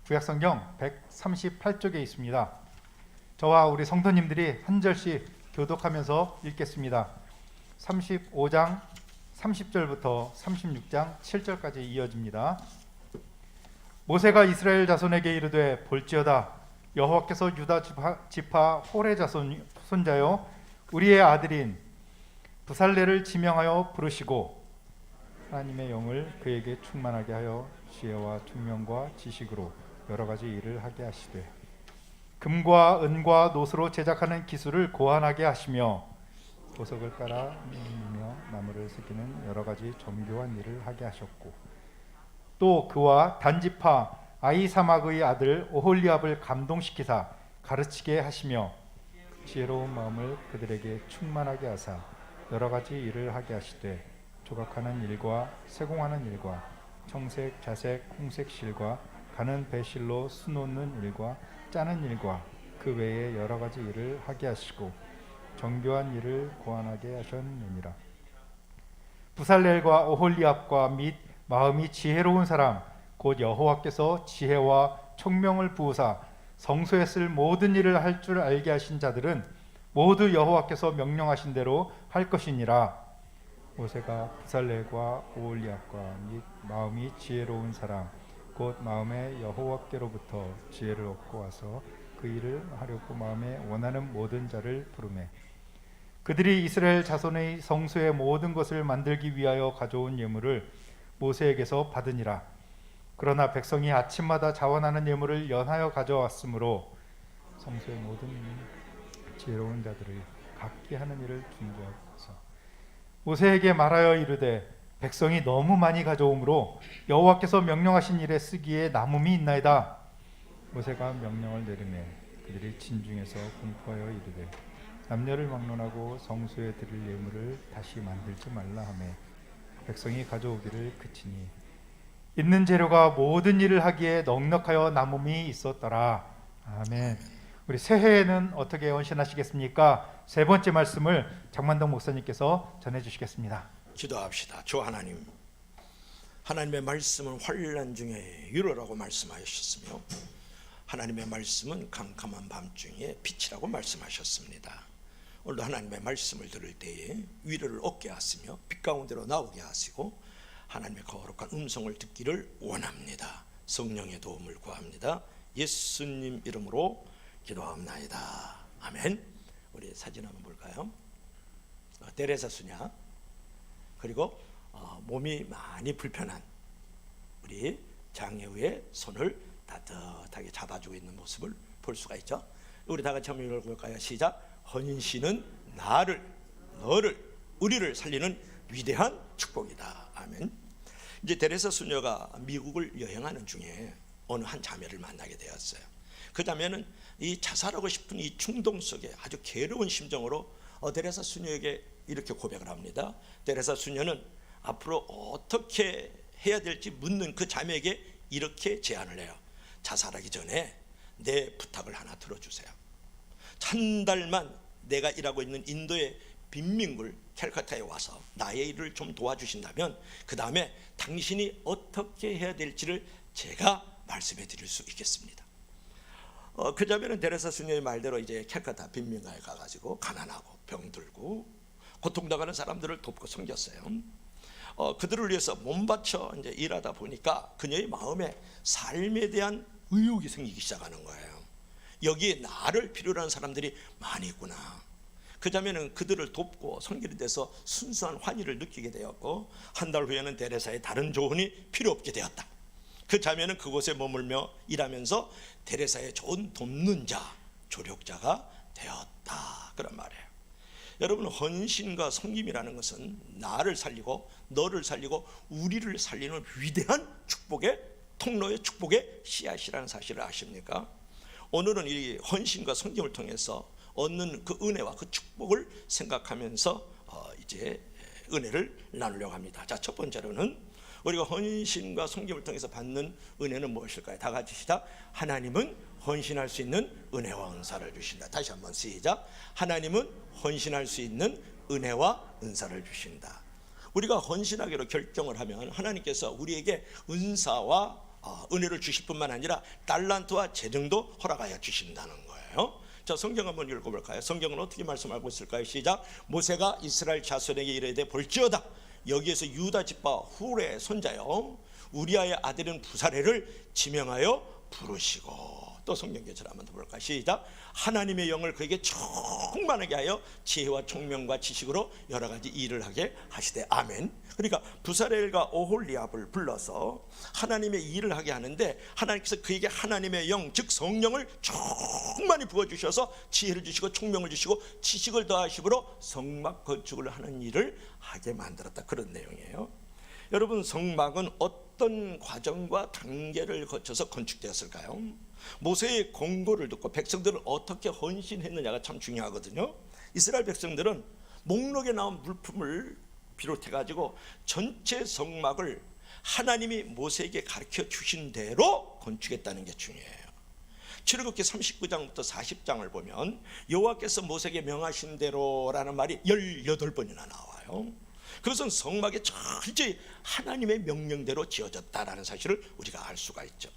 구약성경 138쪽에 있습니다. 저와 우리 성도님들이 한 절씩 교독하면서 읽겠습니다. 35장 30절부터 36장 7절까지 이어집니다. 모세가 이스라엘 자손에게 이르되 볼지어다 여호와께서 유다 지파 홀의 손자요 우리의 아들인 부살레를 지명하여 부르시고 하나님의 영을 그에게 충만하게 하여 지혜와 총명과 지식으로 여러 가지 일을 하게 하시되 금과 은과 노스로 제작하는 기술을 고안하게 하시며 보석을 깔아 밀며 나무를 새기는 여러 가지 정교한 일을 하게 하셨고 또 그와 단지파 아히사막의 아들 오홀리압을 감동시키사 가르치게 하시며 지혜로운 마음을 그들에게 충만하게 하사 여러 가지 일을 하게 하시되 조각하는 일과 세공하는 일과 청색, 자색, 홍색 실과 가는 배실로 수놓는 일과 짜는 일과 그 외에 여러 가지 일을 하게 하시고 정교한 일을 고안하게 하셨느니라. 부살렐과 오홀리압과 및 마음이 지혜로운 사람 곧 여호와께서 지혜와 총명을 부으사 성소에 쓸 모든 일을 할 줄 알게 하신 자들은 모두 여호와께서 명령하신 대로 할 것이니라. 모세가 부살렐과 오홀리압과 및 마음이 지혜로운 사람 곧 마음에 여호와께로부터 지혜를 얻고 와서 그 일을 하려고 마음에 원하는 모든 자를 부르매 그들이 이스라엘 자손의 성소의 모든 것을 만들기 위하여 가져온 예물을 모세에게서 받으니라. 그러나 백성이 아침마다 자원하는 예물을 연하여 가져왔으므로 성소의 모든 지혜로운 자들을 각기 하는 일을 중지하소서. 모세에게 말하여 이르되 백성이 너무 많이 가져오므로 여호와께서 명령하신 일에 쓰기에 남음이 있나이다. 모세가 명령을 내리매 그들이 진중에서 공포하여 이르되 남녀를 막론하고 성소에 드릴 예물을 다시 만들지 말라 하매 백성이 가져오기를 그치니 있는 재료가 모든 일을 하기에 넉넉하여 남음이 있었더라. 아멘. 우리 새해에는 어떻게 헌신하시겠습니까? 세 번째 말씀을 장만동 목사님께서 전해주시겠습니다. 기도합시다. 주 하나님, 하나님의 말씀은 환난 중에 위로라고 말씀하셨으며 하나님의 말씀은 캄캄한 밤중에 빛이라고 말씀하셨습니다. 오늘도 하나님의 말씀을 들을 때에 위로를 얻게 하시며 빛 가운데로 나오게 하시고 하나님의 거룩한 음성을 듣기를 원합니다. 성령의 도움을 구합니다. 예수님 이름으로 기도합나이다. 아멘. 우리 사진 한번 볼까요? 데레사 수녀 그리고 몸이 많이 불편한 우리 장애우의 손을 따뜻하게 잡아주고 있는 모습을 볼 수가 있죠. 우리 다 같이 한번 읽어볼까요? 시작. 헌신은 나를, 너를, 우리를 살리는 위대한 축복이다. 아멘. 이제 데레사 수녀가 미국을 여행하는 중에 어느 한 자매를 만나게 되었어요. 그 자매는 이 자살하고 싶은 이 충동 속에 아주 괴로운 심정으로 데레사 수녀에게 이렇게 고백을 합니다. 데레사 수녀는 앞으로 어떻게 해야 될지 묻는 그 자매에게 이렇게 제안을 해요. 자살하기 전에 내 부탁을 하나 들어주세요. 한 달만 내가 일하고 있는 인도의 빈민굴 캘커타에 와서 나의 일을 좀 도와주신다면 그 다음에 당신이 어떻게 해야 될지를 제가 말씀해 드릴 수 있겠습니다. 그 자매는 데레사 수녀의 말대로 이제 캘커타 빈민가에 가가지고 가난하고 병들고 고통당하는 사람들을 돕고 섬겼어요. 그들을 위해서 몸바쳐 이제 일하다 보니까 그녀의 마음에 삶에 대한 의욕이 생기기 시작하는 거예요. 여기에 나를 필요로 하는 사람들이 많이 있구나. 그 자매는 그들을 돕고 섬기는 데서 순수한 환희를 느끼게 되었고 한 달 후에는 데레사의 다른 조언이 필요 없게 되었다. 그 자매는 그곳에 머물며 일하면서 데레사의 좋은 돕는 자, 조력자가 되었다. 그런 말이에요. 여러분, 헌신과 섬김이라는 것은 나를 살리고 너를 살리고 우리를 살리는 위대한 축복의 통로의 축복의 씨앗이라는 사실을 아십니까? 오늘은 이 헌신과 섬김을 통해서 얻는 그 은혜와 그 축복을 생각하면서 이제 은혜를 나누려고 합니다. 자, 첫 번째로는 우리가 헌신과 섬김을 통해서 받는 은혜는 무엇일까요? 다 같이 시작. 하나님은 헌신할 수 있는 은혜와 은사를 주신다. 다시 한번 시작. 하나님은 헌신할 수 있는 은혜와 은사를 주신다. 우리가 헌신하기로 결정을 하면 하나님께서 우리에게 은사와 은혜를 주실 뿐만 아니라 달란트와 재능도 허락하여 주신다는 거예요. 자, 성경 한번 읽어볼까요? 성경은 어떻게 말씀하고 있을까요? 시작. 모세가 이스라엘 자손에게 이르되 볼지어다 여기에서 유다 지파 훌의 손자요 우리아의 아들인 부사레를 지명하여 부르시고, 또 성경 교체를 한번 더 볼까요? 시작. 하나님의 영을 그에게 충만하게 하여 지혜와 총명과 지식으로 여러 가지 일을 하게 하시되. 아멘. 그러니까 부사렐과 오홀리압을 불러서 하나님의 일을 하게 하는데, 하나님께서 그에게 하나님의 영, 즉 성령을 충만히 부어주셔서 지혜를 주시고 총명을 주시고 지식을 더하심으로 성막 건축을 하는 일을 하게 만들었다, 그런 내용이에요. 여러분, 성막은 어떤 과정과 단계를 거쳐서 건축되었을까요? 모세의 공고를 듣고 백성들은 어떻게 헌신했느냐가 참 중요하거든요. 이스라엘 백성들은 목록에 나온 물품을 비롯해 가지고 전체 성막을 하나님이 모세에게 가르쳐 주신 대로 건축했다는 게 중요해요. 출애굽기 39장부터 40장을 보면 여호와께서 모세에게 명하신 대로라는 말이 18번이나 나와요. 그것은 성막이 철저히 하나님의 명령대로 지어졌다라는 사실을 우리가 알 수가 있죠.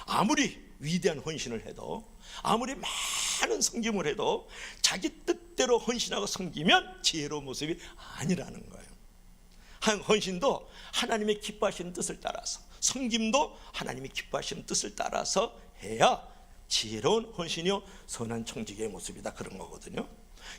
아무리 위대한 헌신을 해도, 아무리 많은 섬김을 해도 자기 뜻대로 헌신하고 섬기면 지혜로운 모습이 아니라는 거예요. 한 헌신도 하나님의 기뻐하시는 뜻을 따라서, 섬김도 하나님이 기뻐하시는 뜻을 따라서 해야 지혜로운 헌신이요 선한 청지기의 모습이다, 그런 거거든요.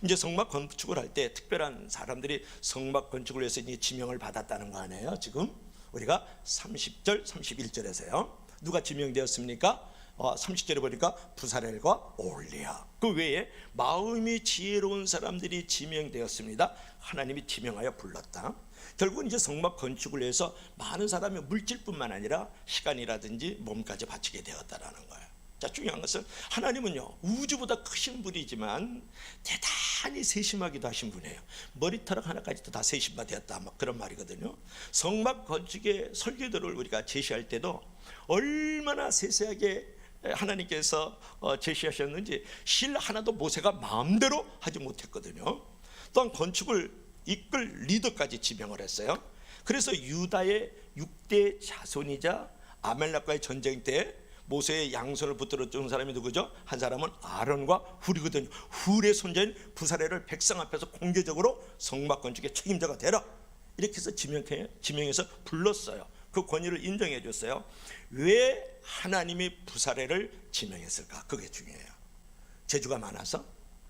이제 성막 건축을 할 때 특별한 사람들이 성막 건축을 위해서 이제 지명을 받았다는 거 아니에요? 지금 우리가 30절 31절에서요 누가 지명되었습니까? 30절에 보니까 부사렐과 오홀리압, 그 외에 마음이 지혜로운 사람들이 지명되었습니다. 하나님이 지명하여 불렀다. 결국은 이제 성막 건축을 위해서 많은 사람이 물질뿐만 아니라 시간이라든지 몸까지 바치게 되었다라는 거예요. 자, 중요한 것은 하나님은요 우주보다 크신 분이지만 대단히 세심하기도 하신 분이에요. 머리털 하나까지도 다 세심하되었다, 막 그런 말이거든요. 성막 건축의 설계도를 우리가 제시할 때도 얼마나 세세하게 하나님께서 제시하셨는지 실 하나도 모세가 마음대로 하지 못했거든요. 또한 건축을 이끌 리더까지 지명을 했어요. 그래서 유다의 6대 자손이자 아멜렉과의 전쟁 때 모세의 양손을 붙들어 준 사람이 누구죠? 한 사람은 아론과 훌이거든요. 훌의 손자인 부사레를 백성 앞에서 공개적으로 성막 건축의 책임자가 되라, 이렇게 해서 지명해서 불렀어요. 그 권위를 인정해 줬어요. 왜 하나님이 부사레를 지명했을까? 그게 중요해요. 재주가 많아서,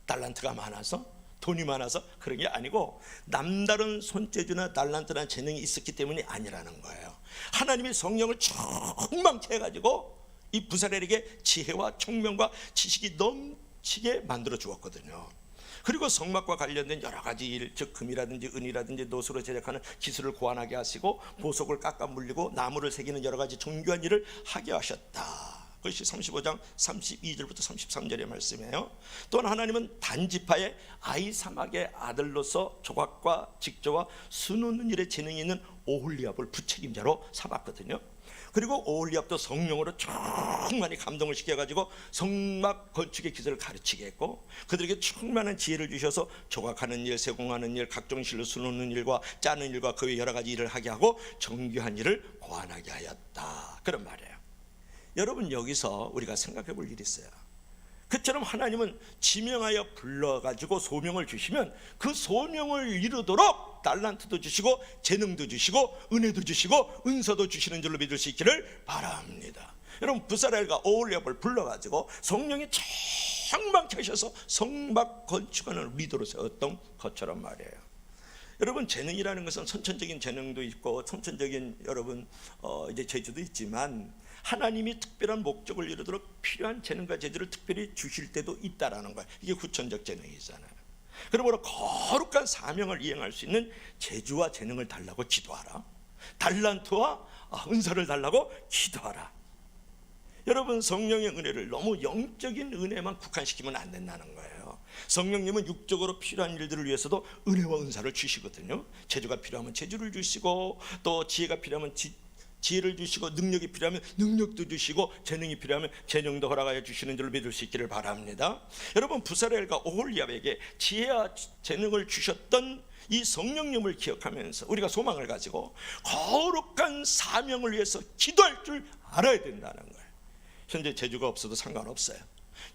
달란트가 많아서, 돈이 많아서 그런 게 아니고 남다른 손재주나 달란트나 재능이 있었기 때문이 아니라는 거예요. 하나님이 성령을 충만케 해가지고 이 부사렐에게 지혜와 총명과 지식이 넘치게 만들어 주었거든요. 그리고 성막과 관련된 여러 가지 일, 즉 금이라든지 은이라든지 노수로 제작하는 기술을 고안하게 하시고 보석을 깎아 물리고 나무를 새기는 여러 가지 정교한 일을 하게 하셨다. 그것이 35장 32절부터 33절의 말씀이에요. 또한 하나님은 단지파의 아이사막의 아들로서 조각과 직조와 수놓는 일에 재능이 있는 오홀리압을 부책임자로 삼았거든요. 그리고 오홀리압도 성령으로 충만히 감동을 시켜가지고 성막 건축의 기술을 가르치게 했고, 그들에게 충만한 지혜를 주셔서 조각하는 일, 세공하는 일, 각종 실로 수놓는 일과 짜는 일과 그 외 여러 가지 일을 하게 하고 정교한 일을 고안하게 하였다, 그런 말이에요. 여러분, 여기서 우리가 생각해 볼 일이 있어요. 그처럼 하나님은 지명하여 불러가지고 소명을 주시면 그 소명을 이루도록 달란트도 주시고 재능도 주시고 은혜도 주시고 은사도 주시는 줄로 믿을 수 있기를 바랍니다. 여러분, 부사렐과 오홀리압을 불러가지고 성령이 충만케 하셔서 성막 건축하는 리더로 세웠던 것처럼 말이에요. 여러분, 재능이라는 것은 선천적인 재능도 있고 선천적인 여러분 이제 재주도 있지만 하나님이 특별한 목적을 이루도록 필요한 재능과 재주를 특별히 주실 때도 있다라는 거예요. 이게 후천적 재능이잖아요. 그러므로 거룩한 사명을 이행할 수 있는 재주와 재능을 달라고 기도하라. 달란트와 은사를 달라고 기도하라. 여러분, 성령의 은혜를 너무 영적인 은혜만 국한시키면 안 된다는 거예요. 성령님은 육적으로 필요한 일들을 위해서도 은혜와 은사를 주시거든요. 재주가 필요하면 재주를 주시고 또 지혜가 필요하면 지혜를 주시고, 능력이 필요하면 능력도 주시고, 재능이 필요하면 재능도 허락하여 주시는 줄로 믿을 수 있기를 바랍니다. 여러분, 부사렐과 오홀리압에게 지혜와 재능을 주셨던 이 성령님을 기억하면서 우리가 소망을 가지고 거룩한 사명을 위해서 기도할 줄 알아야 된다는 거예요. 현재 재주가 없어도 상관없어요.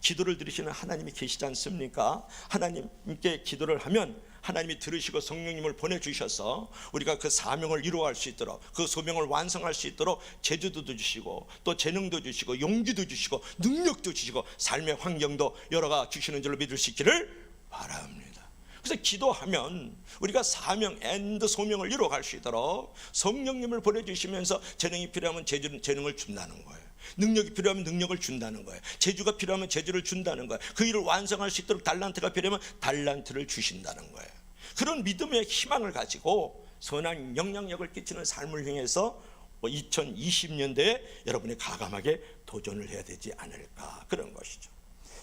기도를 들으시는 하나님이 계시지 않습니까? 하나님께 기도를 하면 하나님이 들으시고 성령님을 보내주셔서 우리가 그 사명을 이루어갈 수 있도록, 그 소명을 완성할 수 있도록 재주도 주시고, 또 재능도 주시고, 용기도 주시고, 능력도 주시고, 삶의 환경도 여러가 주시는 줄로 믿을 수 있기를 바랍니다. 그래서 기도하면 우리가 사명 앤드 소명을 이루어갈 수 있도록 성령님을 보내주시면서 재능이 필요하면 재능을 준다는 거예요. 능력이 필요하면 능력을 준다는 거예요. 재주가 필요하면 재주를 준다는 거예요. 그 일을 완성할 수 있도록 달란트가 필요하면 달란트를 주신다는 거예요. 그런 믿음의 희망을 가지고 선한 영향력을 끼치는 삶을 향해서 2020년대에 여러분이 가감하게 도전을 해야 되지 않을까, 그런 것이죠.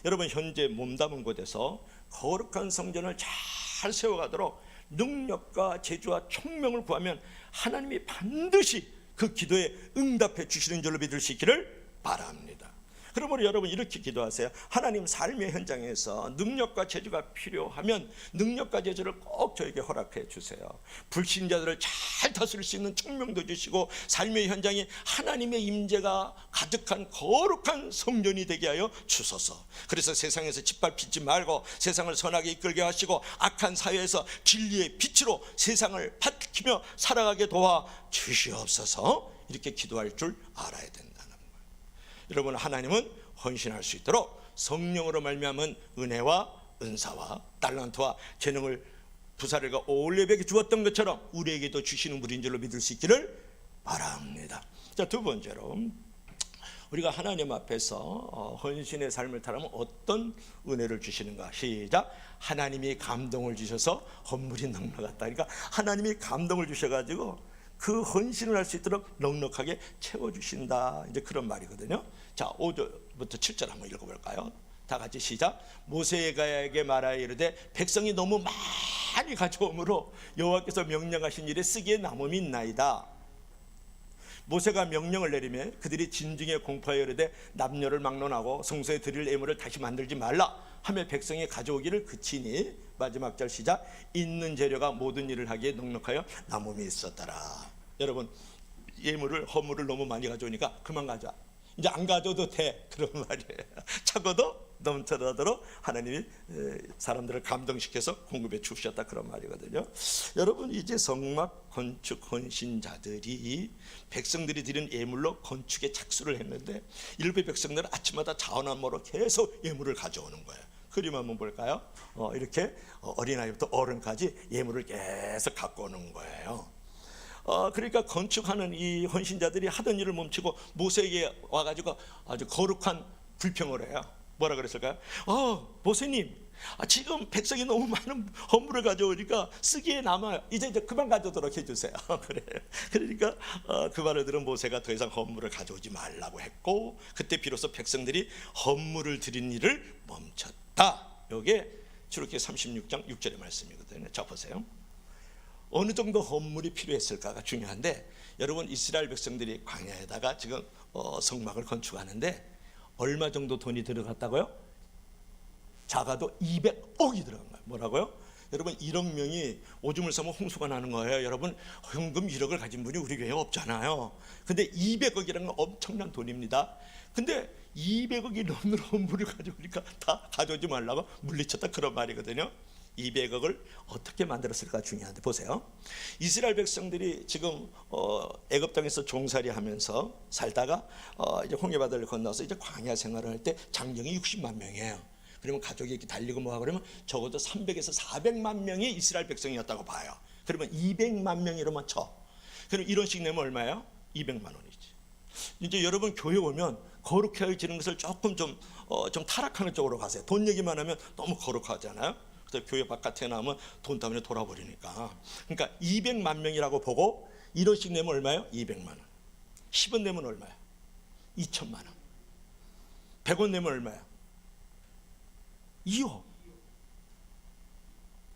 여러분, 현재 몸담은 곳에서 거룩한 성전을 잘 세워가도록 능력과 재주와 총명을 구하면 하나님이 반드시 그 기도에 응답해 주시는 줄로 믿을 수 있기를 바랍니다. 그러므로 여러분, 이렇게 기도하세요. 하나님, 삶의 현장에서 능력과 재주가 필요하면 능력과 재주를 꼭 저에게 허락해 주세요. 불신자들을 잘 다스릴 수 있는 총명도 주시고, 삶의 현장에 하나님의 임재가 가득한 거룩한 성전이 되게 하여 주소서. 그래서 세상에서 짓밟히지 말고 세상을 선하게 이끌게 하시고, 악한 사회에서 진리의 빛으로 세상을 밝히며 살아가게 도와 주시옵소서. 이렇게 기도할 줄 알아야 된다는 거예요. 여러분, 하나님은 헌신할 수 있도록 성령으로 말미암은 은혜와 은사와 달란트와 재능을 부사렐과 오홀리압에게 주었던 것처럼 우리에게도 주시는 분인 줄로 믿을 수 있기를 바랍니다. 자, 두 번째로, 우리가 하나님 앞에서 헌신의 삶을 살아가면 어떤 은혜를 주시는가. 시작. 하나님이 감동을 주셔서 헌물이 넉넉하다. 그러니까 하나님이 감동을 주셔가지고 그 헌신을 할 수 있도록 넉넉하게 채워주신다, 이제 그런 말이거든요. 자, 5절부터 7절 한번 읽어볼까요? 다 같이 시작. 모세에게 말하여 이르되 백성이 너무 많이 가져오므로 여호와께서 명령하신 일에 쓰기에 남음이 있나이다. 모세가 명령을 내리며 그들이 진중에 공포하여 이르되 남녀를 막론하고 성소에 드릴 예물을 다시 만들지 말라 하며 백성이 가져오기를 그치니, 마지막 절 시작. 있는 재료가 모든 일을 하기에 넉넉하여 남음이 있었더라. 여러분, 예물을, 허물을 너무 많이 가져오니까 그만 가자, 이제 안 가져도 돼, 그런 말이에요. 차고도 넘쳐나도록 하나님이 사람들을 감동시켜서 공급해 주셨다, 그런 말이거든요. 여러분, 이제 성막 건축 헌신자들이 백성들이 드린 예물로 건축에 착수를 했는데, 일부 백성들은 아침마다 자원함으로 계속 예물을 가져오는 거예요. 그림 한번 볼까요? 이렇게 어린아이부터 어른까지 예물을 계속 갖고 오는 거예요. 그러니까 건축하는 이 헌신자들이 하던 일을 멈추고 모세에게 와가지고 아주 거룩한 불평을 해요. 뭐라 그랬을까요? 모세님, 지금 백성이 너무 많은 헌물을 가져오니까 쓰기에 남아요. 이제 그만 가져오도록 해주세요. 그래요. 그러니까 그 말을 들은 모세가 더 이상 헌물을 가져오지 말라고 했고, 그때 비로소 백성들이 헌물을 드린 일을 멈췄다. 이게 출애굽기 36장 6절의 말씀이거든요. 자, 보세요. 어느 정도 헌물이 필요했을까가 중요한데, 여러분, 이스라엘 백성들이 광야에다가 지금 성막을 건축하는데 얼마 정도 돈이 들어갔다고요? 작아도 200억이 들어간 거예요. 뭐라고요? 여러분, 1억 명이 오줌을 싸면 홍수가 나는 거예요. 여러분, 현금 1억을 가진 분이 우리 교회에 없잖아요. 근데 200억이라는 건 엄청난 돈입니다. 근데 200억이 넘는 헌물을 가져오니까 다 가져오지 말라고 물리쳤다, 그런 말이거든요. 200억을 어떻게 만들었을까 중요한데, 보세요. 이스라엘 백성들이 지금 애굽 땅에서 종살이 하면서 살다가 이제 홍해바다를 건너서 이제 광야 생활을 할 때 장정이 60만 명이에요. 그러면 가족이 이렇게 달리고 뭐하고 그러면 적어도 300에서 400만 명이 이스라엘 백성이었다고 봐요. 그러면 200만 명이로만 쳐. 그럼 이런 식 내면 얼마예요? 200만 원이지. 이제 여러분, 교회 오면 거룩해지는 것을 조금 좀 타락하는 쪽으로 가세요. 돈 얘기만 하면 너무 거룩하잖아요. 그래서 교회 바깥에 나오면 돈 때문에 돌아버리니까. 그러니까 200만 명이라고 보고 1원씩 내면 얼마예요? 200만 원. 10원 내면 얼마예요? 2천만 원. 100원 내면 얼마예요? 2억.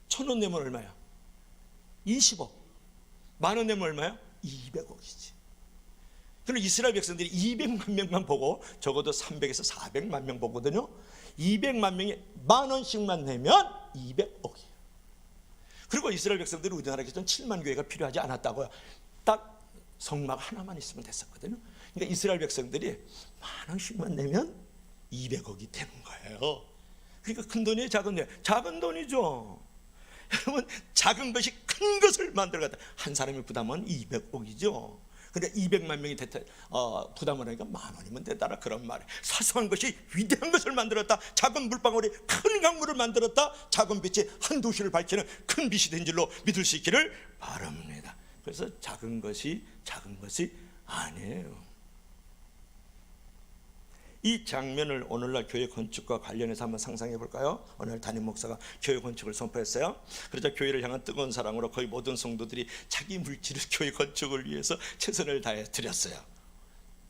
1,000원 내면 얼마예요? 20억. 만원 내면 얼마예요? 200억이지. 그럼 이스라엘 백성들이 200만 명만 보고 적어도 300에서 400만 명 보거든요. 200만 명이 10,000원씩만 내면 200억이에요. 그리고 이스라엘 백성들이 우리나라에 7만 교회가 필요하지 않았다고요. 딱 성막 하나만 있으면 됐었거든요. 그러니까 이스라엘 백성들이 10,000원씩만 내면 200억이 되는 거예요. 그러니까 큰 돈이에요, 작은 돈이에요? 작은 돈이죠. 여러분, 작은 것이 큰 것을 만들어갔다. 한 사람이 부담은 200억이죠. 근데 200만 명이 부담을 하니까 10,000원이면 되더라, 그런 말이에요. 사소한 것이 위대한 것을 만들었다. 작은 물방울이 큰 강물을 만들었다. 작은 빛이 한 도시를 밝히는 큰 빛이 된 줄로 믿을 수 있기를 바랍니다. 그래서 작은 것이 아니에요. 이 장면을 오늘날 교회 건축과 관련해서 한번 상상해 볼까요? 오늘 담임 목사가 교회 건축을 선포했어요. 그러자 교회를 향한 뜨거운 사랑으로 거의 모든 성도들이 자기 물질을 교회 건축을 위해서 최선을 다해 드렸어요.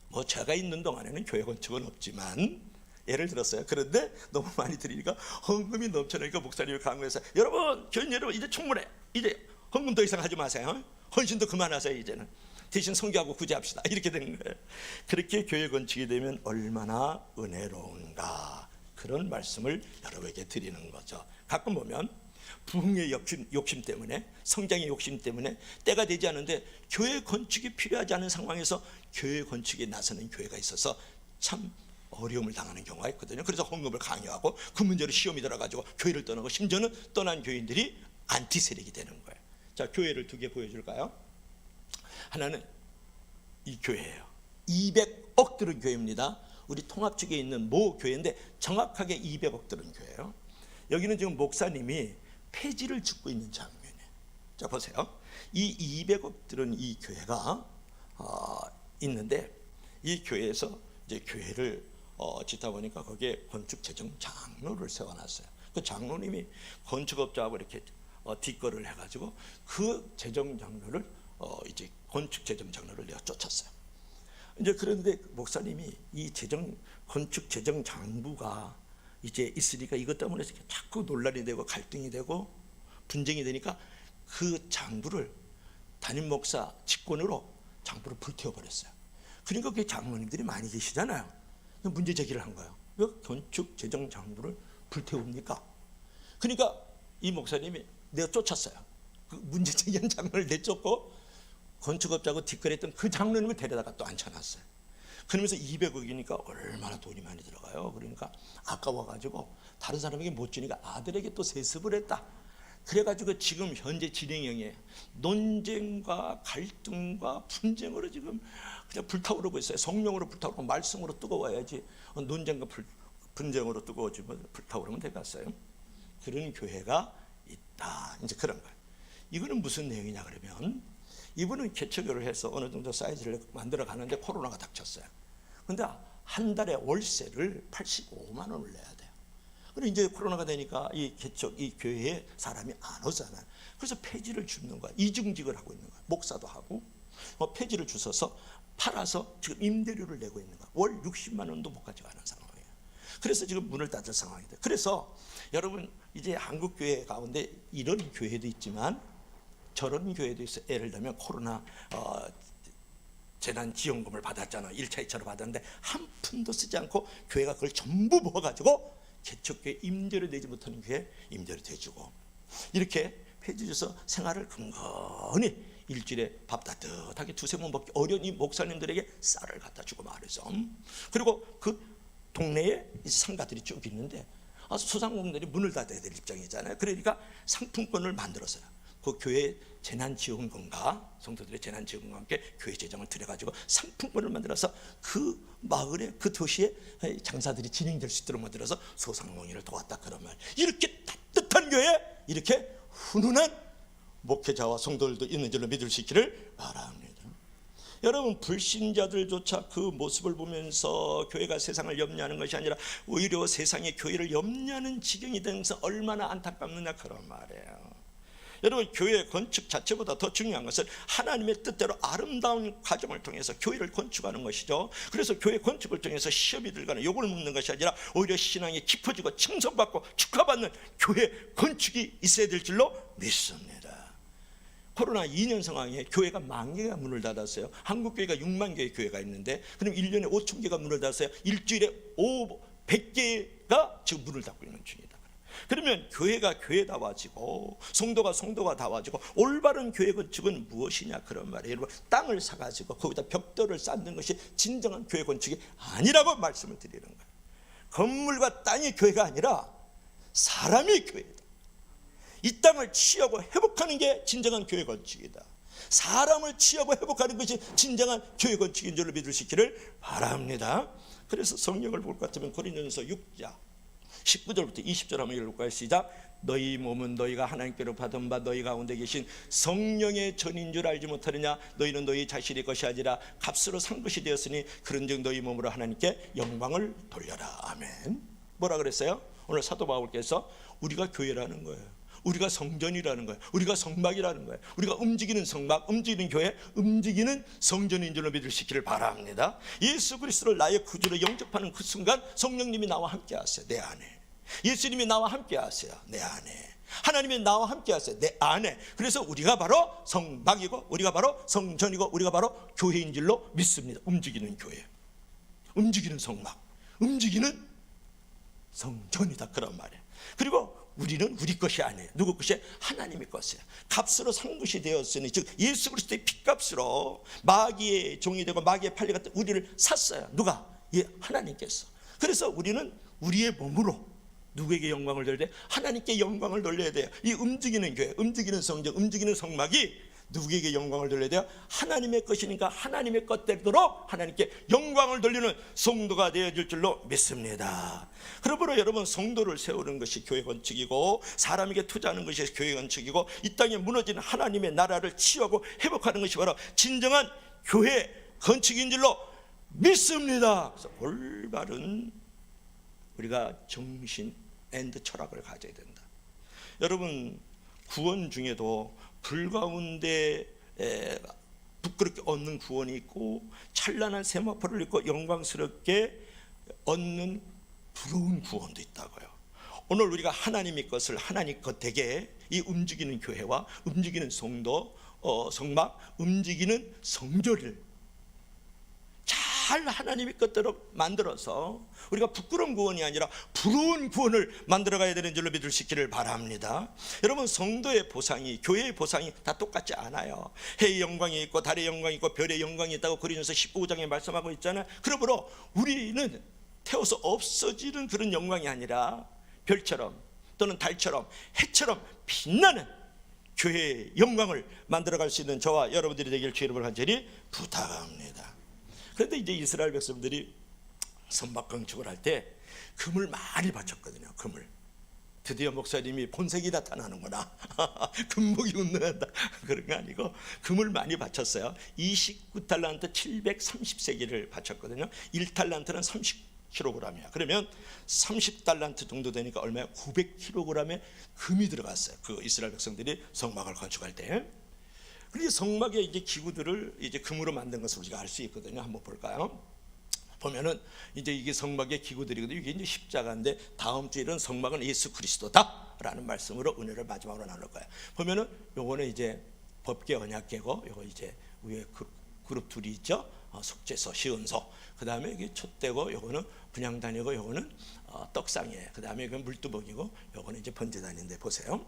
뭐 제가 있는 동안에는 교회 건축은 없지만 예를 들었어요. 그런데 너무 많이 드리니까 헌금이 넘쳐나니까 목사님이 강요해서 여러분, 교인 여러분, 이제 충분해. 이제 헌금 더 이상 하지 마세요. 헌신도 그만하세요. 이제는 대신 선교하고 구제합시다. 이렇게 되는 거예요. 그렇게 교회 건축이 되면 얼마나 은혜로운가, 그런 말씀을 여러분에게 드리는 거죠. 가끔 보면 부흥의 욕심 때문에, 성장의 욕심 때문에 때가 되지 않은데 교회 건축이 필요하지 않은 상황에서 교회 건축에 나서는 교회가 있어서 참 어려움을 당하는 경우가 있거든요. 그래서 헌금을 강요하고 그 문제로 시험이 들어가지고 교회를 떠나고 심지어는 떠난 교인들이 안티 세력이 되는 거예요. 자, 교회를 2개 보여줄까요? 하나는 이 교회예요. 200억 들은 교회입니다. 우리 통합측에 있는 모 교회인데 정확하게 200억 들은 교회예요. 여기는 지금 목사님이 폐지를 짓고 있는 장면이에요. 자, 보세요. 이 200억 들은 이 교회가 있는데 이 교회에서 이제 교회를 짓다 보니까 거기에 건축 재정 장로를 세워놨어요. 그 장로님이 건축업자하고 이렇게 뒷거를 해가지고 그 재정 장로를 이제 건축 재정 장로를 내가 쫓았어요. 이제 그런데 목사님이 이 건축 재정 장부가 이제 있으니까 이것 때문에 자꾸 논란이 되고 갈등이 되고 분쟁이 되니까 그 장부를 담임 목사 직권으로 장부를 불태워버렸어요. 그러니까 그 장로님들이 많이 계시잖아요. 문제 제기를 한 거예요. 왜 건축 재정 장부를 불태웁니까? 그러니까 이 목사님이 내가 쫓았어요. 그 문제 제기한 장로를 내쫓고 건축업자하고 뒷거래했던 그 장로님을 데려다가 또 앉혀놨어요. 그러면서 200억이니까 얼마나 돈이 많이 들어가요. 그러니까 아까워가지고 다른 사람에게 못 주니까 아들에게 또 세습을 했다. 그래가지고 지금 현재 진행형에 논쟁과 갈등과 분쟁으로 지금 그냥 불타오르고 있어요. 성령으로 불타오르고 말씀으로 뜨거워야지 논쟁과 분쟁으로 뜨거워지면 불타오르면 되겠어요. 그런 교회가 있다. 이제 그런 거예요. 이거는 무슨 내용이냐 그러면 이분은 개척을 해서 어느 정도 사이즈를 만들어 가는데 코로나가 닥쳤어요. 근데 한 달에 월세를 85만 원을 내야 돼요. 근데 이제 코로나가 되니까 이 교회에 사람이 안 오잖아요. 그래서 폐지를 주는 거야. 이중직을 하고 있는 거야. 목사도 하고 폐지를 주셔서 팔아서 지금 임대료를 내고 있는 거야. 월 60만 원도 못 가져가는 상황이에요. 그래서 지금 문을 닫을 상황이 돼요. 그래서 여러분, 이제 한국 교회 가운데 이런 교회도 있지만 저런 교회도 있어요. 예를 들면 코로나 재난지원금을 받았잖아요. 1차, 2차로 받았는데 한 푼도 쓰지 않고 교회가 그걸 전부 모아가지고 개척교회 임대료 내지 못하는 교회 임대료 대주고, 이렇게 폐지해서 생활을 근근히 일주일에 밥 따뜻하게 2-3번 먹기 어려운 이 목사님들에게 쌀을 갖다 주고 말이죠. 그리고 그 동네에 상가들이 쭉 있는데 소상공인들이 문을 닫아야 될 입장이잖아요. 그러니까 상품권을 만들었어요. 그 교회 재난지원금과 성도들의 재난지원금과 함께 교회 재정을 들여가지고 상품권을 만들어서 그 마을에, 그 도시에 장사들이 진행될 수 있도록 만들어서 소상공인을 도왔다. 그러면 이렇게 따뜻한 교회, 이렇게 훈훈한 목회자와 성도들도 있는 줄로 믿을 수 있기를 바랍니다. 여러분, 불신자들조차 그 모습을 보면서 교회가 세상을 염려하는 것이 아니라 오히려 세상이 교회를 염려하는 지경이 되면서 얼마나 안타깝느냐, 그런 말이에요. 여러분, 교회 건축 자체보다 더 중요한 것은 하나님의 뜻대로 아름다운 과정을 통해서 교회를 건축하는 것이죠. 그래서 교회 건축을 통해서 시험이 들거나 욕을 먹는 것이 아니라 오히려 신앙이 깊어지고 칭송받고 축하받는 교회 건축이 있어야 될 줄로 믿습니다. 코로나 2년 상황에 교회가 10,000개가 문을 닫았어요. 한국 교회가 6만 개의 교회가 있는데, 그럼 1년에 5,000개가 문을 닫았어요. 일주일에 100개가 지금 문을 닫고 있는 중이다. 그러면 교회가 교회다워지고 성도가 성도가 다워지고 올바른 교회 건축은 무엇이냐 그런 말이에요. 여러분, 땅을 사가지고 거기다 벽돌을 쌓는 것이 진정한 교회 건축이 아니라고 말씀을 드리는 거예요. 건물과 땅이 교회가 아니라 사람이 교회다. 이 땅을 취하고 회복하는 게 진정한 교회 건축이다. 사람을 취하고 회복하는 것이 진정한 교회 건축인 줄로 믿을 수 있기를 바랍니다. 그래서 성경을 볼 것 같으면 고린도전서 6장 19절부터 20절 한번 읽을까요? 시작. 너희 몸은 너희가 하나님께로 받은 바 너희 가운데 계신 성령의 전인 줄 알지 못하느냐. 너희는 너희 자신의 것이 아니라 값으로 산 것이 되었으니 그런즉 너희 몸으로 하나님께 영광을 돌려라. 아멘. 뭐라 그랬어요? 오늘 사도 바울께서 우리가 교회라는 거예요. 우리가 성전이라는 거예요. 우리가 성막이라는 거예요. 우리가 움직이는 성막, 움직이는 교회, 움직이는 성전인 줄로 믿을 수 있기를 바랍니다. 예수 그리스도를 나의 구주로 영접하는 그 순간 성령님이 나와 함께 하세요. 내 안에. 예수님이 나와 함께 하세요. 내 안에. 하나님이 나와 함께 하세요. 내 안에. 그래서 우리가 바로 성막이고 우리가 바로 성전이고 우리가 바로 교회인 줄로 믿습니다. 움직이는 교회, 움직이는 성막, 움직이는 성전이다 그런 말이에요. 그리고 우리는 우리 것이 아니에요. 누구 것이에요? 하나님의 것이에요. 값으로 산 것이 되었으니, 즉 예수 그리스도의 핏값으로 마귀의 종이 되고 마귀의 팔려갔던 우리를 샀어요. 누가? 예, 하나님께서. 그래서 우리는 우리의 몸으로 누구에게 영광을 돌려야 돼요? 하나님께 영광을 돌려야 돼요. 이 움직이는 교회, 움직이는 성전, 움직이는 성막이 누구에게 영광을 돌려야 돼요? 하나님의 것이니까 하나님의 것대로 하나님께 영광을 돌리는 성도가 되어질 줄로 믿습니다. 그러므로 여러분, 성도를 세우는 것이 교회 건축이고 사람에게 투자하는 것이 교회 건축이고 이 땅에 무너지는 하나님의 나라를 치유하고 회복하는 것이 바로 진정한 교회 건축인 줄로 믿습니다. 그래서 올바른 우리가 정신 앤드 철학을 가져야 된다. 여러분, 구원 중에도 불 가운데 부끄럽게 얻는 구원이 있고 찬란한 세마포를 입고 영광스럽게 얻는 부러운 구원도 있다고요. 오늘 우리가 하나님의 것을 하나님 것 되게 이 움직이는 교회와 움직이는 성도, 성막, 움직이는 성전을 잘 하나님의 것대로 만들어서 우리가 부끄러운 구원이 아니라 부러운 구원을 만들어가야 되는 줄로 믿을 수 있기를 바랍니다. 여러분, 성도의 보상이, 교회의 보상이 다 똑같지 않아요. 해의 영광이 있고 달의 영광이 있고 별의 영광이 있다고 고린도서 15장에 말씀하고 있잖아요. 그러므로 우리는 태워서 없어지는 그런 영광이 아니라 별처럼 또는 달처럼 해처럼 빛나는 교회의 영광을 만들어갈 수 있는 저와 여러분들이 되길 주의 이름으로 간절히 부탁합니다. 그런데 이제 이스라엘 백성들이 성막 건축을 할 때 금을 많이 바쳤거든요. 금을. 드디어 목사님이 본색이 나타나는구나. 금목이 운동한다. 그런 거 아니고 금을 많이 바쳤어요. 29달란트 730세기를 바쳤거든요. 1달란트는 30kg이야. 그러면 30달란트 정도 되니까 얼마야? 900kg의 금이 들어갔어요. 그 이스라엘 백성들이 성막을 건축할 때. 그런데 성막의 이제 기구들을 이제 금으로 만든 것을 우리가 알 수 있거든요. 한번 볼까요? 보면은 이제 이게 성막의 기구들이거든요. 이게 이제 십자가인데 다음 주일은 성막은 예수 그리스도다라는 말씀으로 은혜를 마지막으로 나눌 거예요. 보면은 요거는 이제 법계 언약계고 요거 이제 위에 그룹 둘이 있죠. 속죄소, 시은소. 그다음에 이게 촛대고 요거는 분향단이고 요거는 떡상이에요. 그다음에 이건 물두멍이고 요거는 이제 번제단인데 보세요.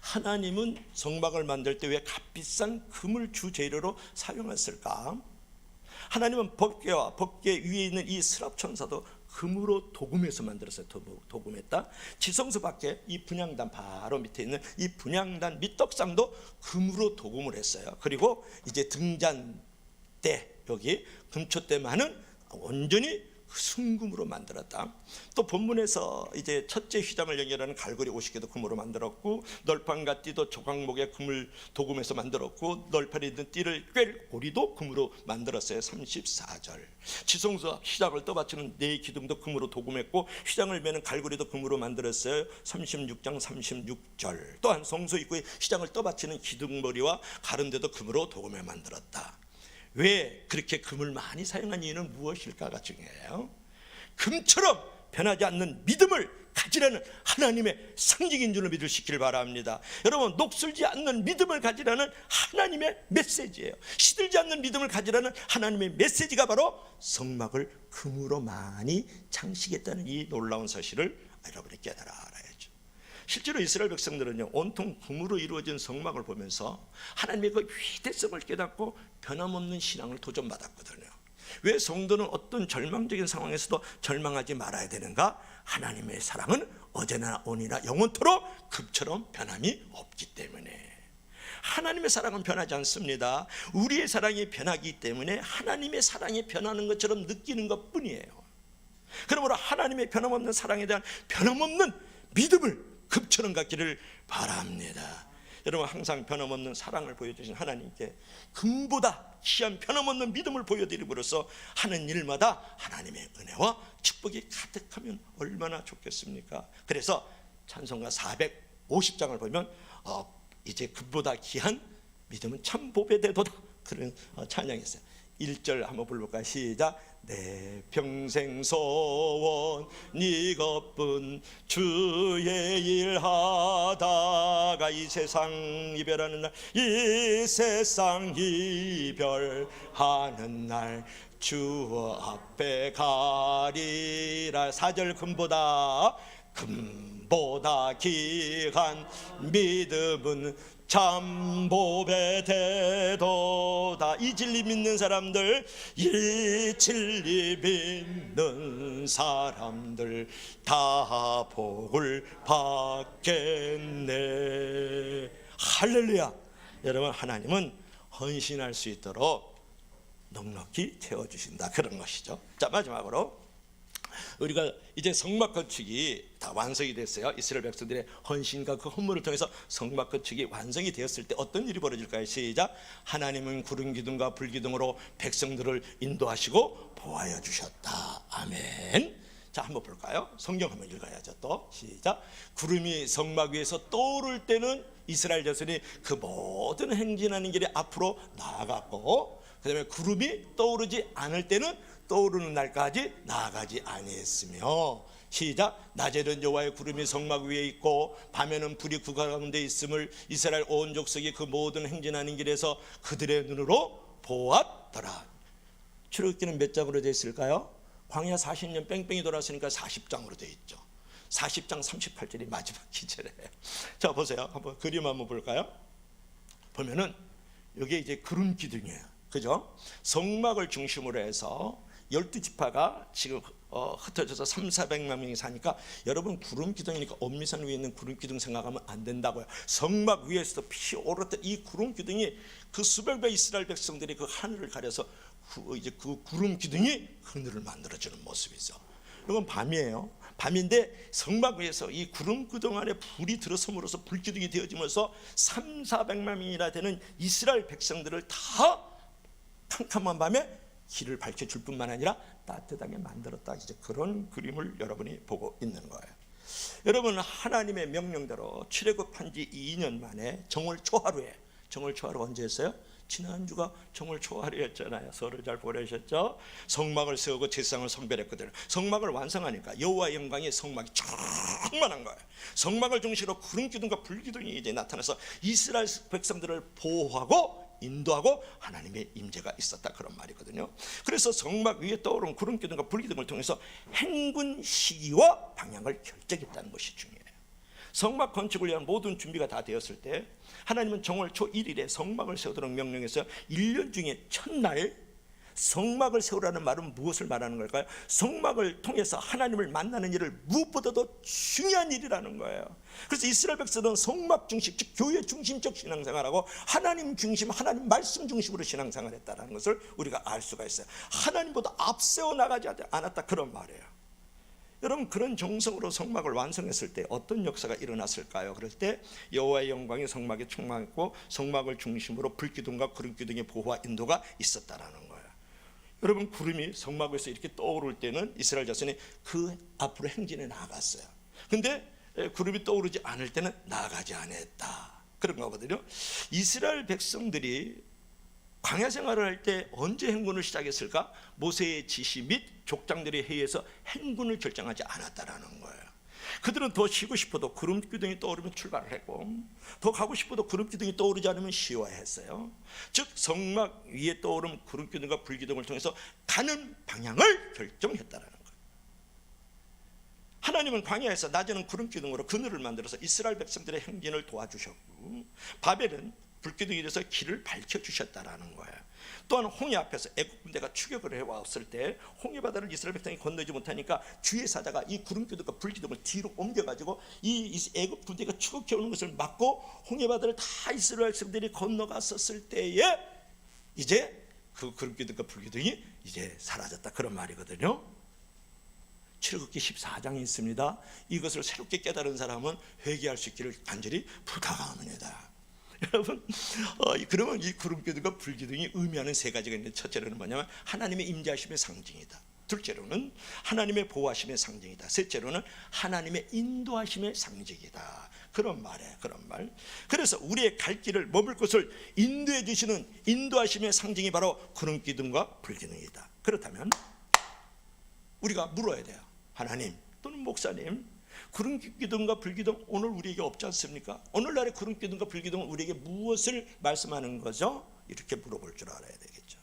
하나님은 성막을 만들 때 왜 값비싼 금을 주재료로 사용했을까? 하나님은 법궤와 법궤 위에 있는 이 스랍천사도 금으로 도금해서 만들었어요. 도금했다. 지성소 밖에 이 분향단 바로 밑에 있는 이 분향단 밑떡상도 금으로 도금을 했어요. 그리고 이제 등잔대 여기 금초대만은 온전히 순금으로 만들었다. 또 본문에서 이제 첫째 휘장을 연결하는 갈고리 50개도 금으로 만들었고 널판과 띠도 조각목에 금을 도금해서 만들었고 널판에 있는 띠를 꿰 고리도 금으로 만들었어요. 34절. 지성소 휘장을 떠받치는 네 기둥도 금으로 도금했고 휘장을 매는 갈고리도 금으로 만들었어요. 36장 36절. 또한 성소 입구에 휘장을 떠받치는 기둥머리와 가른데도 금으로 도금해 만들었다. 왜 그렇게 금을 많이 사용한 이유는 무엇일까가 중요해요. 금처럼 변하지 않는 믿음을 가지라는 하나님의 상징인 줄을 믿으시길 바랍니다. 여러분, 녹슬지 않는 믿음을 가지라는 하나님의 메시지예요. 시들지 않는 믿음을 가지라는 하나님의 메시지가 바로 성막을 금으로 많이 장식했다는 이 놀라운 사실을 여러분이 깨달아 알아야죠. 실제로 이스라엘 백성들은요, 온통 금으로 이루어진 성막을 보면서 하나님의 그 위대성을 깨닫고 변함없는 신앙을 도전받았거든요. 왜 성도는 어떤 절망적인 상황에서도 절망하지 말아야 되는가? 하나님의 사랑은 어제나 오늘이나 영원토록 금처럼 변함이 없기 때문에. 하나님의 사랑은 변하지 않습니다. 우리의 사랑이 변하기 때문에 하나님의 사랑이 변하는 것처럼 느끼는 것뿐이에요. 그러므로 하나님의 변함없는 사랑에 대한 변함없는 믿음을 금처럼 갖기를 바랍니다. 여러분, 항상 변함없는 사랑을 보여주신 하나님께 금보다 귀한 변함없는 믿음을 보여드림으로써 하는 일마다 하나님의 은혜와 축복이 가득하면 얼마나 좋겠습니까? 그래서 찬송가 450장을 보면 이제 금보다 귀한 믿음은 참 보배되도다, 그런 찬양이 있어요. 1절 한번 불러볼까요? 시작. 내 평생 소원 이것뿐, 주의 일 하다가 이 세상 이별하는 날, 이 세상 이별하는 날 주 앞에 가리라. 4절. 금보다 귀한 믿음은 참 보배되도다. 이 진리 믿는 사람들, 이 진리 믿는 사람들 다 복을 받겠네. 할렐루야. 여러분, 하나님은 헌신할 수 있도록 넉넉히 채워주신다, 그런 것이죠. 자, 마지막으로 우리가 이제 성막 건축이 다 완성이 됐어요. 이스라엘 백성들의 헌신과 그 헌물을 통해서 성막 건축이 완성이 되었을 때 어떤 일이 벌어질까요? 시작. 하나님은 구름 기둥과 불 기둥으로 백성들을 인도하시고 보호하여 주셨다. 아멘. 자, 한번 볼까요? 성경 한번 읽어야죠. 또 시작. 구름이 성막 위에서 떠오를 때는 이스라엘 자손이 그 모든 행진하는 길에 앞으로 나아갔고, 그 다음에 구름이 떠오르지 않을 때는 떠오르는 날까지 나아가지 아니했으며, 시작. 낮에는 여호와의 구름이 성막 위에 있고 밤에는 불이 그 가운데 있음을 이스라엘 온 족속이 그 모든 행진하는 길에서 그들의 눈으로 보았더라. 출애굽기는 몇 장으로 되어 있을까요? 광야 40년 뺑뺑이 돌았으니까 40장으로 되어 있죠. 40장 38절이 마지막 기절이에요. 자, 보세요. 한번 그림 한번 볼까요? 보면은 이게 이제 구름 기둥이에요. 그죠? 성막을 중심으로 해서 12지파가 지금 흩어져서 300~400만 명이 사니까, 여러분, 구름 기둥이니까 엄미산 위에 있는 구름 기둥 생각하면 안 된다고요. 성막 위에서도 피어오르던 이 구름 기둥이 그 수백 배 이스라엘 백성들이 그 하늘을 가려서 이제 그 구름 기둥이 하늘을 만들어주는 모습이죠. 이건 밤이에요. 밤인데 성막 위에서 이 구름 기둥 안에 불이 들어섬으로써 불기둥이 되어지면서 300~400만 명이나 되는 이스라엘 백성들을 다 캄캄한 밤에 길을 밝혀줄 뿐만 아니라 따뜻하게 만들었다. 이제 그런 그림을 여러분이 보고 있는 거예요. 여러분, 하나님의 명령대로 출애굽한 지 2년 만에 정월 초하루에, 정월 초하루 언제 했어요? 지난주가 정월 초하루였잖아요. 설을 잘 보내셨죠? 성막을 세우고 제사장을 선별했거든요. 성막을 완성하니까 여호와의 영광이 성막이 충만한 거예요. 성막을 중심으로 구름 기둥과 불 기둥이 이제 나타나서 이스라엘 백성들을 보호하고 인도하고 하나님의 임재가 있었다, 그런 말이거든요. 그래서 성막 위에 떠오른 구름 기둥과 불 기둥을 통해서 행군 시기와 방향을 결정했다는 것이 중요해요. 성막 건축을 위한 모든 준비가 다 되었을 때 하나님은 정월 초 1일에 성막을 세우도록 명령해서 1년 중에 첫날 성막을 세우라는 말은 무엇을 말하는 걸까요? 성막을 통해서 하나님을 만나는 일을 무엇보다도 중요한 일이라는 거예요. 그래서 이스라엘 백성은 성막 중심, 즉 교회 중심적 신앙생활하고 하나님 중심, 하나님 말씀 중심으로 신앙생활했다는 것을 우리가 알 수가 있어요. 하나님보다 앞세워 나가지 않았다, 그런 말이에요. 여러분, 그런 정성으로 성막을 완성했을 때 어떤 역사가 일어났을까요? 그럴 때 여호와의 영광이 성막에 충만했고 성막을 중심으로 불기둥과 구름기둥의 보호와 인도가 있었다라는 거예요. 여러분, 구름이 성막 위에서 이렇게 떠오를 때는 이스라엘 자손이 그 앞으로 행진에 나아갔어요. 근데 구름이 떠오르지 않을 때는 나아가지 않았다, 그런 거거든요. 이스라엘 백성들이 광야 생활을 할 때 언제 행군을 시작했을까? 모세의 지시 및 족장들의 회의에서 행군을 결정하지 않았다라는 거예요. 그들은 더 쉬고 싶어도 구름 기둥이 떠오르면 출발을 했고, 더 가고 싶어도 구름 기둥이 떠오르지 않으면 쉬워했어요. 즉 성막 위에 떠오른 구름 기둥과 불 기둥을 통해서 가는 방향을 결정했다라는 거예요. 하나님은 광야에서 낮에는 구름 기둥으로 그늘을 만들어서 이스라엘 백성들의 행진을 도와주셨고, 바벨은 불기둥이 돼서 길을 밝혀주셨다라는 거예요. 또한 홍해 앞에서 애국 군대가 추격을 해왔을 때 홍해 바다를 이스라엘 백성이 건너지 못하니까 주의 사자가 이 구름 기둥과 불 기둥을 뒤로 옮겨가지고 이 애국 군대가 추격해 오는 것을 막고 홍해 바다를 다 이스라엘 백성들이 건너갔었을 때에 이제 그 구름 기둥과 불 기둥이 이제 사라졌다, 그런 말이거든요. 출애굽기 14장에 있습니다. 이것을 새롭게 깨달은 사람은 회개할 수 있기를 간절히 부탁합니다. 여러분, 그러면 이 구름 기둥과 불 기둥이 의미하는 세 가지가 있는데, 첫째로는 뭐냐면 하나님의 임재하심의 상징이다. 둘째로는 하나님의 보호하심의 상징이다. 셋째로는 하나님의 인도하심의 상징이다. 그런 말이에요, 그런 말. 그래서 우리의 갈 길을 머물 곳을 인도해 주시는 인도하심의 상징이 바로 구름 기둥과 불 기둥이다. 그렇다면 우리가 물어야 돼요. 하나님 또는 목사님, 구름 기둥과 불 기둥 오늘 우리에게 없지 않습니까? 오늘날의 구름 기둥과 불 기둥은 우리에게 무엇을 말씀하는 거죠? 이렇게 물어볼 줄 알아야 되겠죠.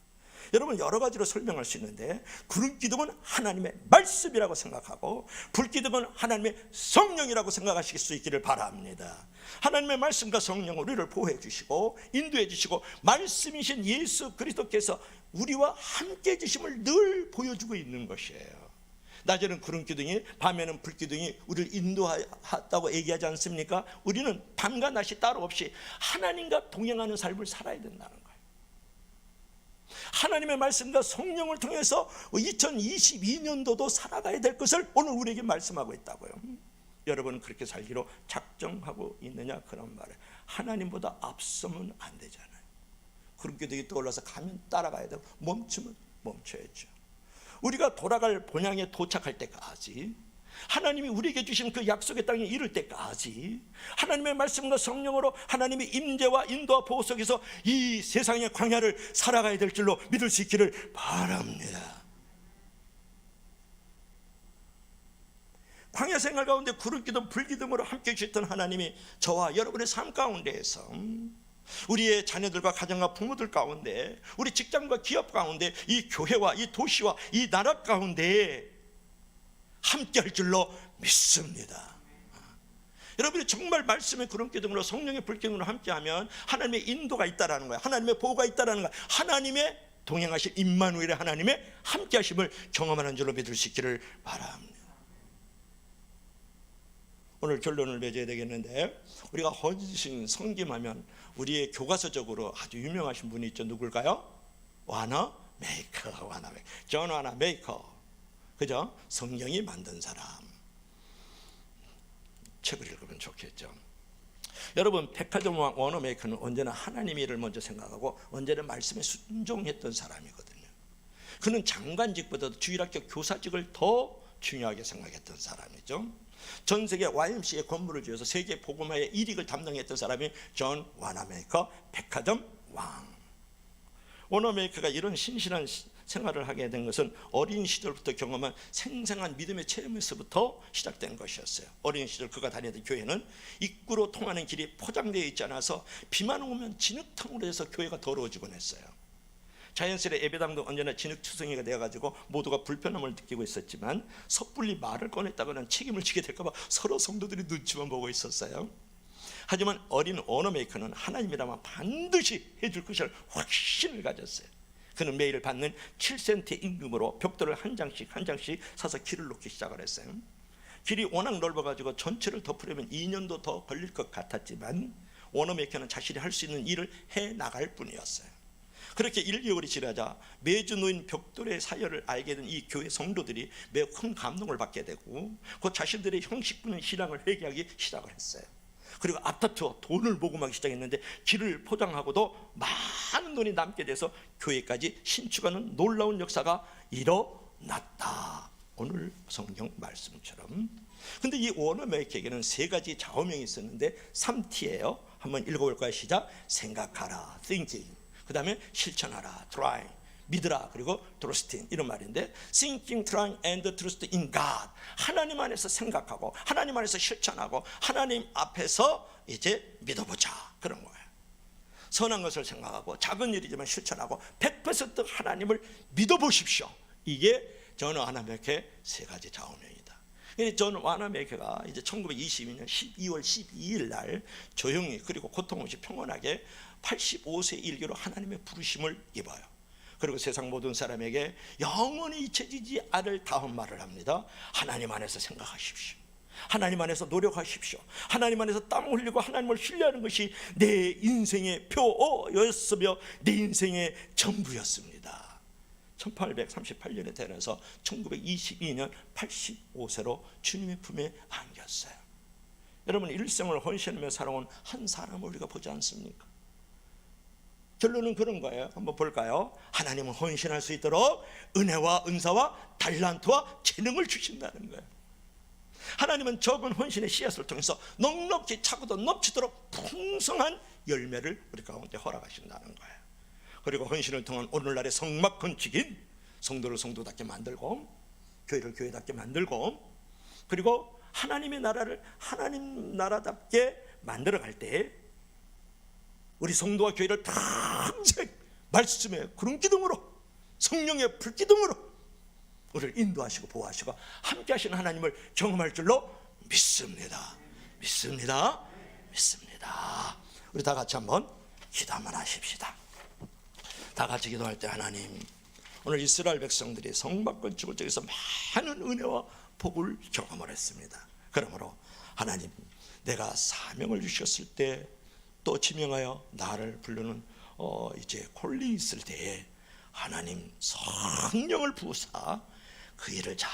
여러분, 여러 가지로 설명할 수 있는데, 구름 기둥은 하나님의 말씀이라고 생각하고 불 기둥은 하나님의 성령이라고 생각하실 수 있기를 바랍니다. 하나님의 말씀과 성령은 우리를 보호해 주시고 인도해 주시고, 말씀이신 예수 그리스도께서 우리와 함께 해주심을 늘 보여주고 있는 것이에요. 낮에는 구름 기둥이, 밤에는 불 기둥이 우리를 인도했다고 얘기하지 않습니까? 우리는 밤과 낮이 따로 없이 하나님과 동행하는 삶을 살아야 된다는 거예요. 하나님의 말씀과 성령을 통해서 2022년도도 살아가야 될 것을 오늘 우리에게 말씀하고 있다고요. 여러분은 그렇게 살기로 작정하고 있느냐, 그런 말을. 하나님보다 앞서면 안 되잖아요. 구름 기둥이 떠올라서 가면 따라가야 되고, 멈추면 멈춰야죠. 우리가 돌아갈 본향에 도착할 때까지, 하나님이 우리에게 주신 그 약속의 땅에 이를 때까지 하나님의 말씀과 성령으로 하나님의 임재와 인도와 보호 속에서 이 세상의 광야를 살아가야 될 줄로 믿을 수 있기를 바랍니다. 광야 생활 가운데 구름 기둥 불 기둥으로 함께 주셨던 하나님이 저와 여러분의 삶 가운데에서, 우리의 자녀들과 가정과 부모들 가운데, 우리 직장과 기업 가운데, 이 교회와 이 도시와 이 나라 가운데 함께 할 줄로 믿습니다. 여러분이 정말 말씀의 구름 기둥으로 성령의 불 기둥으로 함께하면 하나님의 인도가 있다라는 거예요. 하나님의 보호가 있다라는 거예요. 하나님의 동행하신 임마누엘의 하나님의 함께하심을 경험하는 줄로 믿을 수 있기를 바랍니다. 오늘 결론을 맺어야 되겠는데, 우리가 헌신 섬김하면 우리의 교과서적으로 아주 유명하신 분이 있죠. 누굴까요? 와나 메이커. 존 와나 메이커. 그죠? 성경이 만든 사람. 책을 읽으면 좋겠죠. 여러분, 백화점 왕 워너 메이커는 언제나 하나님의 일을 먼저 생각하고 언제나 말씀에 순종했던 사람이거든요. 그는 장관직보다도 주일학교 교사직을 더 중요하게 생각했던 사람이죠. 전 세계 YMCA 건물을 지어서 세계 복음화의 일익을 담당했던 사람이 존 와나메이커, 백화점 왕. 워너메이커가 이런 신실한 생활을 하게 된 것은 어린 시절부터 경험한 생생한 믿음의 체험에서부터 시작된 것이었어요. 어린 시절 그가 다니던 교회는 입구로 통하는 길이 포장되어 있지 않아서 비만 오면 진흙탕으로 해서 교회가 더러워지곤 했어요. 자연스레 예배당도 언제나 진흙투성이가 되어가지고 모두가 불편함을 느끼고 있었지만, 섣불리 말을 꺼냈다가는 책임을 지게 될까봐 서로 성도들이 눈치만 보고 있었어요. 하지만 어린 워너메이커는 하나님이라면 반드시 해줄 것을 확신을 가졌어요. 그는 매일 받는 7센트 임금으로 벽돌을 한 장씩 사서 길을 놓기 시작을 했어요. 길이 워낙 넓어가지고 전체를 덮으려면 2년도 더 걸릴 것 같았지만, 워너메이커는 자신이 할 수 있는 일을 해나갈 뿐이었어요. 그렇게 1개월이 지나자 매주 놓인 벽돌의 사열을 알게 된 이 교회 성도들이 매우 큰 감동을 받게 되고, 그 자신들의 형식부는 신앙을 회개하기 시작을 했어요. 그리고 앞다투어 돈을 모금하기 시작했는데, 길을 포장하고도 많은 돈이 남게 돼서 교회까지 신축하는 놀라운 역사가 일어났다. 오늘 성경 말씀처럼. 근데 이 워너메이커에게는 세 가지 좌우명이 있었는데 3T예요. 한번 읽어볼까요? 시작. 생각하라, thinking. 그 다음에 실천하라, try. 믿으라 그리고 trust 이런 말인데 thinking, trying and trust in God. 하나님 안에서 생각하고 하나님 안에서 실천하고 하나님 앞에서 이제 믿어보자 그런 거예요. 선한 것을 생각하고 작은 일이지만 실천하고 100% 하나님을 믿어보십시오. 이게 존 와나메케 세 가지 자원입니다. 존 와나메케가 이제 1922년 12월 12일 날 조용히 그리고 고통 없이 평온하게 85세 일기로 하나님의 부르심을 입어요. 그리고 세상 모든 사람에게 영원히 잊혀지지 않을 다음 말을 합니다. 하나님 안에서 생각하십시오. 하나님 안에서 노력하십시오. 하나님 안에서 땀 흘리고 하나님을 신뢰하는 것이 내 인생의 표였으며 내 인생의 전부였습니다. 1838년에 태어나서 1922년 85세로 주님의 품에 안겼어요. 여러분, 일생을 헌신하며 살아온 한 사람을 우리가 보지 않습니까? 결론은 그런 거예요. 한번 볼까요? 하나님은 헌신할 수 있도록 은혜와 은사와 달란트와 재능을 주신다는 거예요. 하나님은 적은 헌신의 씨앗을 통해서 넉넉히 차고도 넘치도록 풍성한 열매를 우리 가운데 허락하신다는 거예요. 그리고 헌신을 통한 오늘날의 성막 건축인 성도를 성도답게 만들고 교회를 교회답게 만들고 그리고 하나님의 나라를 하나님 나라답게 만들어갈 때 우리 성도와 교회를 평생 말씀의 구름기둥으로 성령의 불기둥으로 우리를 인도하시고 보호하시고 함께 하시는 하나님을 경험할 줄로 믿습니다. 믿습니다. 믿습니다. 우리 다 같이 한번 기도 한번 하십시다. 다 같이 기도할 때 하나님, 오늘 이스라엘 백성들이 성막 건축을 통해서 많은 은혜와 복을 경험을 했습니다. 그러므로 하나님, 내가 사명을 주셨을 때 또 지명하여 나를 부르는 이제 콜리 있을 때에 하나님 성령을 부으사 그 일을 잘